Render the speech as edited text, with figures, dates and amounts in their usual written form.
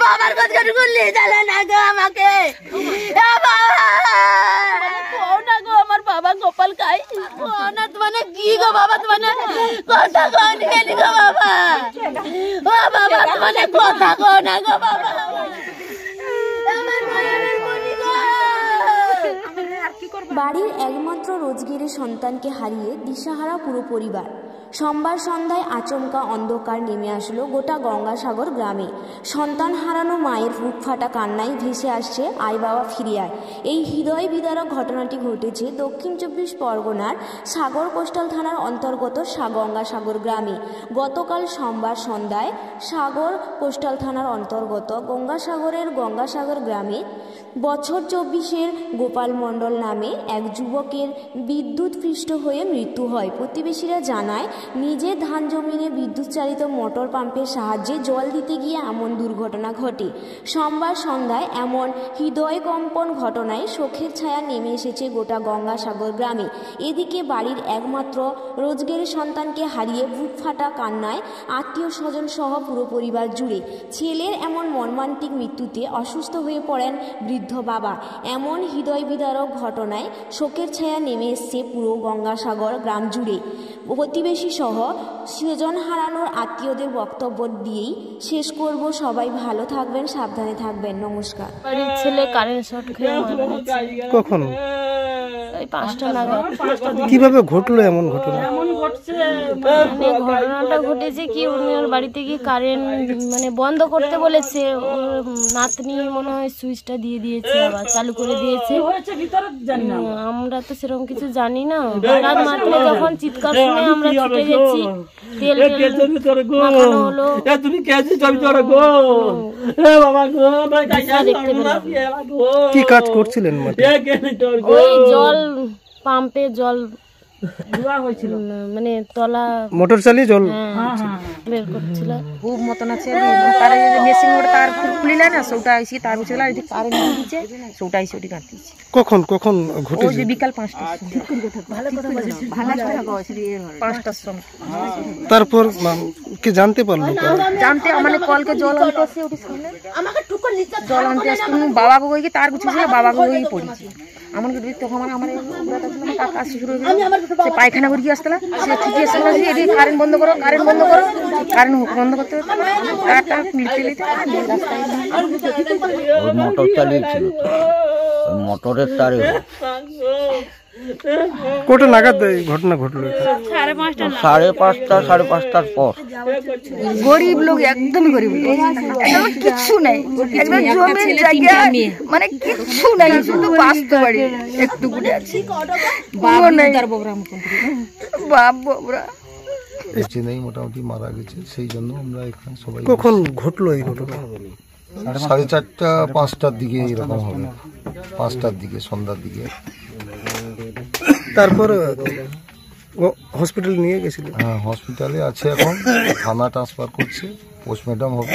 বাবার কথা নিয়ে চলে না গো আমাকে, না গো আমার বাবা গোপাল খাই না তোমার কি গো বাবা, তোমার কথা কনি গো বাবা, ও বাবা তোমার কথা কো না গো বাবা। বাড়ির একমাত্র রোজগেরের সন্তানকে হারিয়ে দিশাহারা পুরো পরিবার। সোমবার সন্ধ্যায় আচমকা অন্ধকার নেমে আসলো গোটা গঙ্গাসাগর গ্রামে। সন্তান হারানো মায়ের বুক ফাটা কান্নায় ভেসে আসছে আই বাবা ফিরে আয়। এই হৃদয় বিদারক ঘটনাটি ঘটেছে দক্ষিণ ২৪ পরগনার সাগর কোস্টাল থানার অন্তর্গত গঙ্গাসাগর গ্রামে। গতকাল সোমবার সন্ধ্যায় সাগর কোস্টাল থানার অন্তর্গত গঙ্গাসাগর গ্রামে বছর ২৪-এর গোপাল মণ্ডল নামে এক যুবকের বিদ্যুৎপৃষ্ট হয়ে মৃত্যু হয়। প্রতিবেশীরা জানায়, নিজের ধান জমিনে বিদ্যুৎ চালিত মোটর পাম্পের সাহায্যে জল দিতে গিয়ে এমন দুর্ঘটনা ঘটে। সোমবার সন্ধ্যায় এমন হৃদয়কম্পন ঘটনায় শোকের ছায়া নেমে এসেছে গোটা গঙ্গাসাগর গ্রামে। এদিকে বাড়ির একমাত্র রোজগেরের সন্তানকে হারিয়ে বুক ফাটা কান্নায় আত্মীয় স্বজন সহ পুরো পরিবার জুড়ে। ছেলের এমন মর্মান্তিক মৃত্যুতে অসুস্থ হয়ে পড়েন বৃদ্ধ বাবা। এমন হৃদয় বিদারক ঘটনায় শোকের ছায়া নেমে এসছে পুরো গঙ্গাসাগর গ্রাম জুড়ে। প্রতিবেশী সহ স্বজন হারানোর আত্মীয়দের বক্তব্য দিয়েই শেষ করব। সবাই ভালো থাকবেন, সাবধানে থাকবেন। নমস্কার। বাড়ির ছেলে কারেন্ট শর্ট খেয়ে মারা গেছে। কখন? ওই ৫টা নাগাদ। কিভাবে ঘটলো এমন ঘটনা? ঘটনাটা ঘটেছে কি, ওর বাড়িতে গিয়ে কারেন্ট বন্ধ করতে বলেছে, ওর নাতনি মনে হয় সুইচটা দিয়ে দিয়েছে, আবার চালু করে দিয়েছে। আমরা তো সেরকম কিছু জানি না। হঠাৎ মাত্র যখন চিৎকার শুনে আমরা ছুটে গেছি, তেল মাখানো হলো, দেখতে পেলাম। কি কাজ করছিলেন? ওই জল পাম্পে জল তলা মোটর চালিয়ে জল বের করছিল। খুব মতন আছে তারে মেশিন ওটা তার খুলিলে না, সৌটা আইছি তার বিচলা এটি কারেন্ট দিয়েছে, সৌটা আইছি ওটি কাটতেছি। কখন ঘটেছে? ওই যে বিকাল ৫টা। ভালো কথা বলেছিস, ভালো কথা বলেছিস। ৫টার সময়। তারপর কে জানতে পারলো? জানতে কলকে জল আনতে আসছে, ওটি সামনে জল আনতে আসছে। বাবাকে কই তার কিছু ছিল, বাবাকে কই পড়েছি। আমাকে তখন আমার কাজ শুরু হয়ে গেল, সে পায়খানা করে আসতে সে ঠিকই এসে এটি কারেন্ট বন্ধ করো, কারেন্ট বন্ধ করো, কারেন্ট বন্ধ করতে তারটা লিখতে লিখতে রাস্তায় মোটর চালিয়েছিল, মোটরের তারে। কোটা নাগাদ ঘটনা ঘটলো? ৫:৩০ ৫:৩৫টার পর। গরিব লোক, একদমই গরিব, কিচ্ছু নাই, একদম জমির জায়গা কিচ্ছু নাই, শুধু বাঁচতে পারি একটু করে আছে। চেন্নাই মোটামুটি মারা গেছে, সেই জন্য আমরা এখানে সবাই। কখন ঘটলো এই ঘটনা? ৪:৩০ ৫টার দিকে এরকম হবে, ৫টার দিকে, সন্ধ্যার দিকে। তারপর হসপিটাল নিয়ে গেছিল? হ্যাঁ, হসপিটালে আছে এখন, থানা ট্রান্সফার করছে, পোস্টমর্টম হবে।